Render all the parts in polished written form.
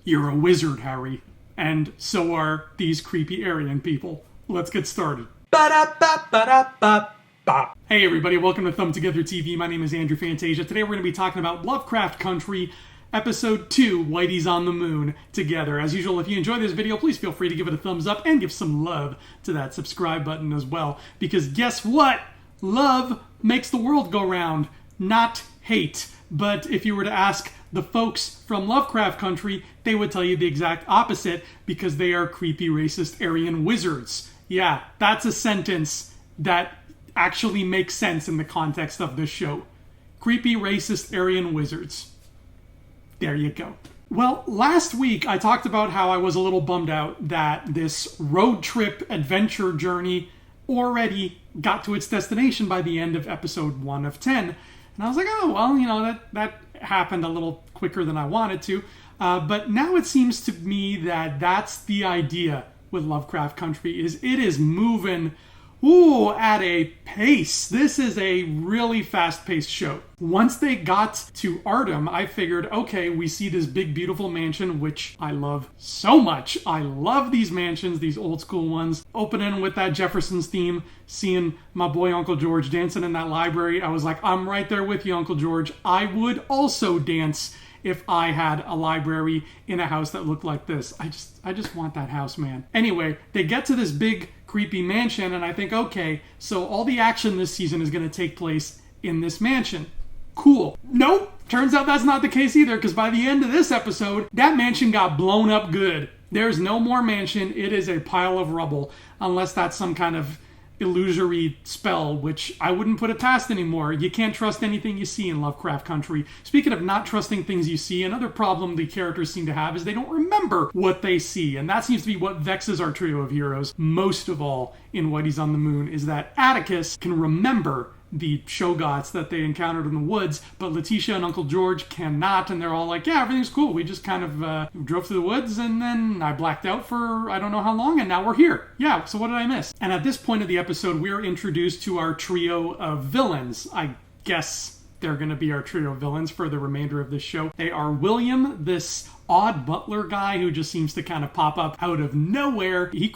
You're a wizard, Harry. And so are these creepy Aryan people. Let's get started. Ba-da-ba-ba-da-ba-ba. Hey everybody, welcome to Thumb Together TV. My name is Andrew Fantasia. Today we're going to be talking about Lovecraft Country, Episode 2, Whitey's on the Moon, together. As usual, if you enjoy this video, please feel free to give it a thumbs up and give some love to that subscribe button as well. Because guess what? Love makes the world go round, not hate. But if you were to ask the folks from Lovecraft Country, they would tell you the exact opposite because they are creepy, racist Aryan wizards. Yeah, that's a sentence that actually makes sense in the context of this show. Creepy, racist Aryan wizards. There you go. Well, last week I talked about how I was a little bummed out that this road trip adventure journey already got to its destination by the end of episode 1 of 10. And I was like, oh, well, you know, that happened a little quicker than I wanted to. But now it seems to me that that's the idea with Lovecraft Country, is it is moving at a pace. This is a really fast-paced show. Once they got to Artem, I figured, okay, we see this big, beautiful mansion, which I love so much. I love these mansions, these old school ones. Opening with that Jefferson's theme, seeing my boy Uncle George dancing in that library, I was like, I'm right there with you, Uncle George. I would also dance if I had a library in a house that looked like this. I just want that house, man. Anyway, they get to this big, creepy mansion, and I think, okay, so all the action this season is going to take place in this mansion. Cool. Nope. Turns out that's not the case either, because by the end of this episode, that mansion got blown up good. There's no more mansion. It is a pile of rubble, unless that's some kind of illusory spell, which I wouldn't put it past anymore. You can't trust anything you see in Lovecraft Country. Speaking of not trusting things you see, another problem the characters seem to have is they don't remember what they see, and that seems to be what vexes our trio of heroes most of all in Whitey's on the Moon, is that Atticus can remember the Shoggoths that they encountered in the woods, but Letitia and Uncle George cannot, and they're all like, yeah, everything's cool. We just kind of drove through the woods, and then I blacked out for I don't know how long, and now we're here. Yeah, so what did I miss? And at this point of the episode, we're introduced to our trio of villains. I guess they're going to be our trio of villains for the remainder of this show. They are William, this odd butler guy who just seems to kind of pop up out of nowhere. He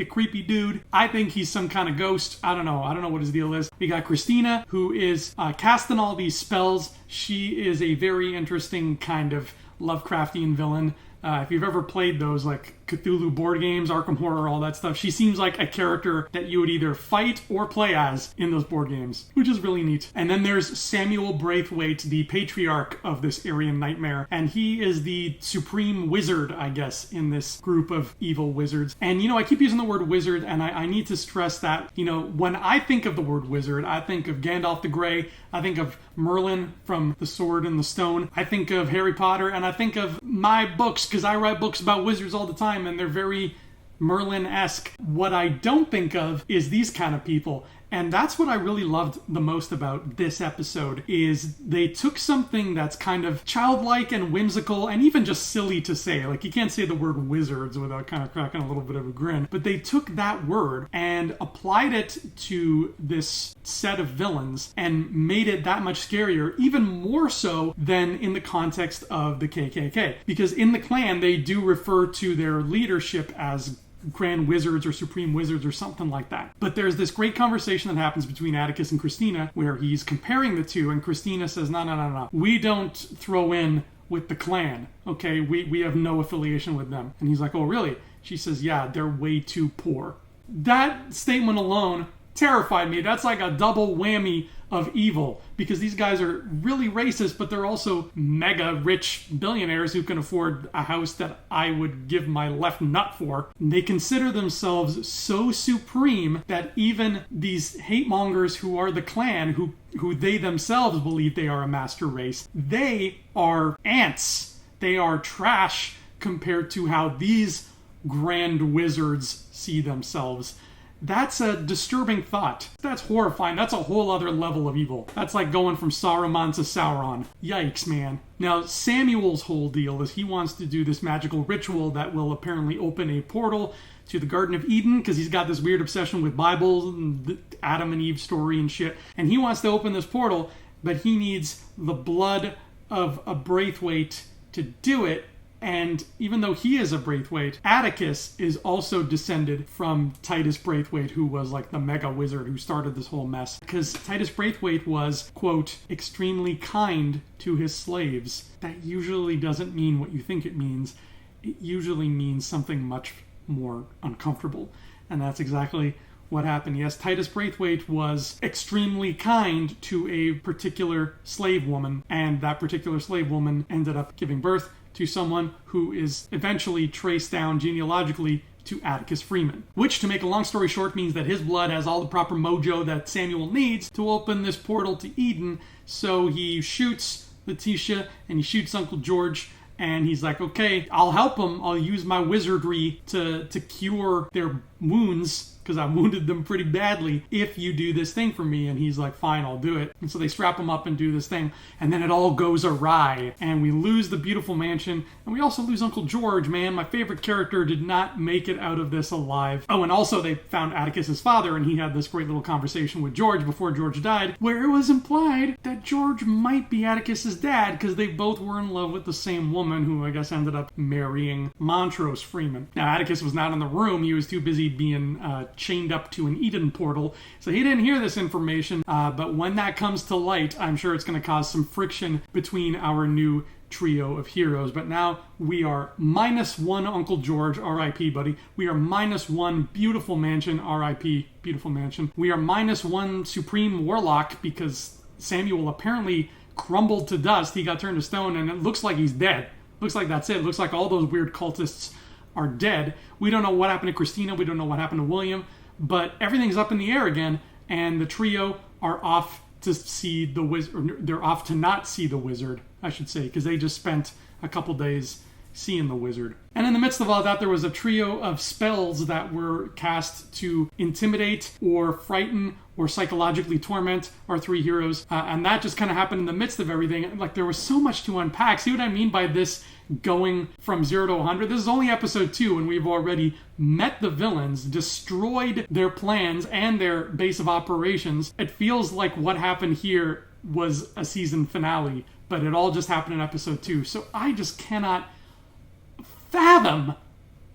a creepy dude. I think he's some kind of ghost. I don't know what his deal is. We got Christina, who is casting all these spells. She is a very interesting kind of Lovecraftian villain. If you've ever played those like Cthulhu board games, Arkham Horror, all that stuff, she seems like a character that you would either fight or play as in those board games, which is really neat. And then there's Samuel Braithwaite, the patriarch of this Aryan nightmare, and he is the supreme wizard, I guess, in this group of evil wizards. And, you know, I keep using the word wizard, and I need to stress that, you know, when I think of the word wizard, I think of Gandalf the Grey, I think of Merlin from The Sword and the Stone, I think of Harry Potter, and I think of my books, because I write books about wizards all the time, and they're very Merlin-esque. What I don't think of is these kind of people. And that's what I really loved the most about this episode, is they took something that's kind of childlike and whimsical and even just silly to say. Like, you can't say the word wizards without kind of cracking a little bit of a grin. But they took that word and applied it to this set of villains and made it that much scarier, even more so than in the context of the KKK. Because in the Klan, they do refer to their leadership as Grand Wizards or Supreme Wizards or something like that. But there's this great conversation that happens between Atticus and Christina where he's comparing the two, and Christina says, no. We don't throw in with the Klan, okay? We have no affiliation with them. And he's like, oh, really? She says, yeah, they're way too poor. That statement alone terrified me. That's like a double whammy of evil, because these guys are really racist, but they're also mega rich billionaires who can afford a house that I would give my left nut for. They consider themselves so supreme that even these hate mongers who are the Klan, who they themselves believe they are a master race, they are ants. They are trash compared to how these grand wizards see themselves. That's a disturbing thought. That's horrifying. That's a whole other level of evil. That's like going from Saruman to Sauron. Yikes, man. Now, Samuel's whole deal is he wants to do this magical ritual that will apparently open a portal to the Garden of Eden, because he's got this weird obsession with Bibles and the Adam and Eve story and shit. And he wants to open this portal, but he needs the blood of a Braithwaite to do it. And even though he is a Braithwaite, Atticus is also descended from Titus Braithwaite, who was like the mega wizard who started this whole mess. Because Titus Braithwaite was, quote, extremely kind to his slaves. That usually doesn't mean what you think it means. It usually means something much more uncomfortable. And that's exactly what happened. Yes, Titus Braithwaite was extremely kind to a particular slave woman, and that particular slave woman ended up giving birth to someone who is eventually traced down genealogically to Atticus Freeman. Which, to make a long story short, means that his blood has all the proper mojo that Samuel needs to open this portal to Eden. So he shoots Letitia and he shoots Uncle George, and he's like, okay, I'll help them. I'll use my wizardry to cure their wounds, because I wounded them pretty badly, if you do this thing for me. And he's like, fine, I'll do it. And so they strap him up and do this thing, and then it all goes awry, and we lose the beautiful mansion, and we also lose Uncle George, man. My favorite character did not make it out of this alive. Oh, and also they found Atticus's father, and he had this great little conversation with George before George died, where it was implied that George might be Atticus's dad, because they both were in love with the same woman, who I guess ended up marrying Montrose Freeman. Now, Atticus was not in the room. He was too busy being chained up to an Eden portal, so he didn't hear this information, but when that comes to light, I'm sure it's going to cause some friction between our new trio of heroes. But now we are -1 Uncle George, R.I.P. buddy. We are -1 beautiful mansion, R.I.P. beautiful mansion. We are -1 supreme warlock, because Samuel apparently crumbled to dust. He got turned to stone, and it looks like he's dead. Looks like that's it. Looks like all those weird cultists are dead. We don't know what happened to Christina. We don't know what happened to William. But everything's up in the air again, and the trio are off to see the wizard. They're off to not see the wizard, I should say, because they just spent a couple days seeing the wizard. And in the midst of all that, there was a trio of spells that were cast to intimidate or frighten or psychologically torment our three heroes. And that just kind of happened in the midst of everything. Like, there was so much to unpack. See what I mean by this going from 0 to 100? This is only episode 2, and we've already met the villains, destroyed their plans and their base of operations. It feels like what happened here was a season finale, but it all just happened in episode 2. So I just cannot fathom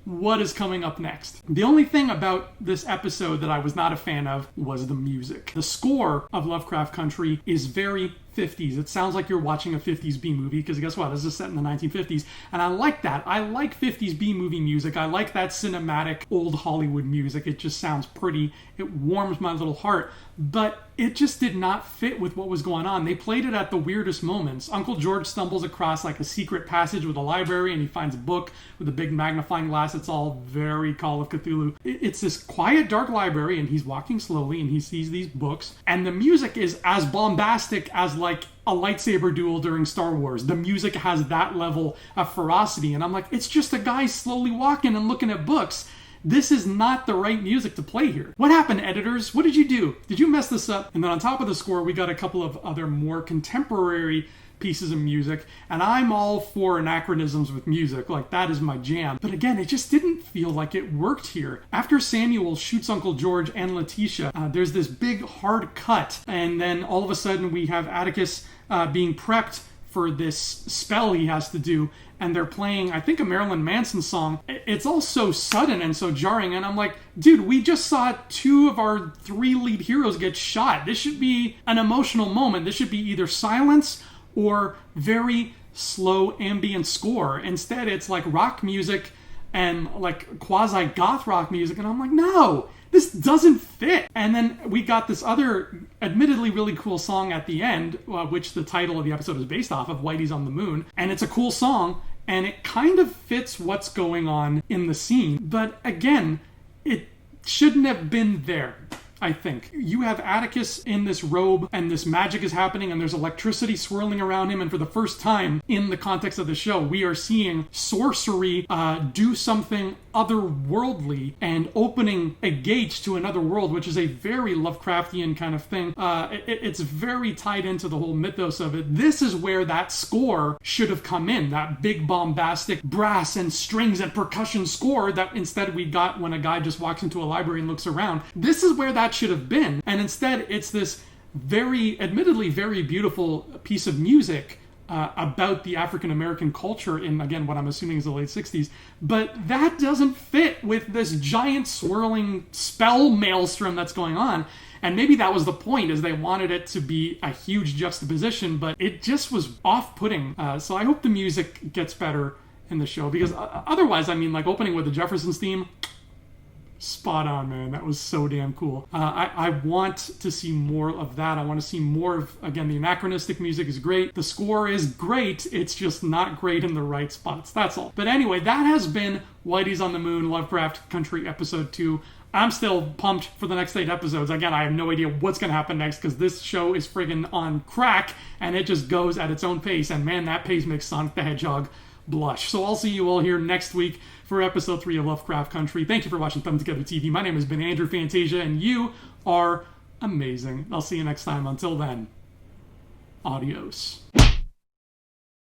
what is coming up next. The only thing about this episode that I was not a fan of was the music. The score of Lovecraft Country is very 50s. It sounds like you're watching a 50s B-movie, because guess what? This is set in the 1950s, and I like that. I like 50s B-movie music. I like that cinematic old Hollywood music. It just sounds pretty. It warms my little heart, but it just did not fit with what was going on. They played it at the weirdest moments. Uncle George stumbles across like a secret passage with a library, and he finds a book with a big magnifying glass. It's all very Call of Cthulhu. It's this quiet, dark library, and he's walking slowly, and he sees these books, and the music is as bombastic as like a lightsaber duel during Star Wars. The music has that level of ferocity, and I'm like, it's just a guy slowly walking and looking at books. This is not the right music to play here. What happened, editors? What did you do? Did you mess this up? And then on top of the score, we got a couple of other more contemporary pieces of music, and I'm all for anachronisms with music. Like, that is my jam. But again, it just didn't feel like it worked here. After Samuel shoots Uncle George and Letitia, there's this big hard cut, and then all of a sudden we have Atticus being prepped for this spell he has to do, and they're playing, I think, a Marilyn Manson song. It's all so sudden and so jarring, and I'm like, dude, we just saw 2 of our 3 lead heroes get shot. This should be an emotional moment. This should be either silence or very slow ambient score. Instead, it's like rock music and like quasi-goth rock music, and I'm like, no, this doesn't fit. And then we got this other, admittedly really cool song at the end, which the title of the episode is based off of, Whitey's on the Moon, and it's a cool song, and it kind of fits what's going on in the scene. But again, it shouldn't have been there. I think. You have Atticus in this robe, and this magic is happening, and there's electricity swirling around him, and for the first time in the context of the show, we are seeing sorcery do something otherworldly and opening a gate to another world, which is a very Lovecraftian kind of thing. It's very tied into the whole mythos of it. This is where that score should have come in, that big bombastic brass and strings and percussion score that instead we got when a guy just walks into a library and looks around. This is where that should have been, and instead it's this very, admittedly very beautiful piece of music about the African American culture in, again, what I'm assuming is the late 60s, but that doesn't fit with this giant swirling spell maelstrom that's going on. And maybe that was the point, is they wanted it to be a huge juxtaposition, but it just was off-putting. So I hope the music gets better in the show, because otherwise, I mean, like opening with the Jeffersons theme, spot on, man. That was so damn cool. I want to see more of that. I want to see more of, again, the anachronistic music is great. The score is great. It's just not great in the right spots. That's all. But anyway, that has been Whitey's on the Moon, Lovecraft Country, Episode 2. I'm still pumped for the next 8 episodes. Again, I have no idea what's going to happen next, because this show is friggin' on crack, and it just goes at its own pace. And man, that pace makes Sonic the Hedgehog blush. So I'll see you all here next week for episode 3 of Lovecraft Country. Thank you for watching Thumb Together TV. My name has been Andrew Fantasia, and you are amazing. I'll see you next time. Until then, adios.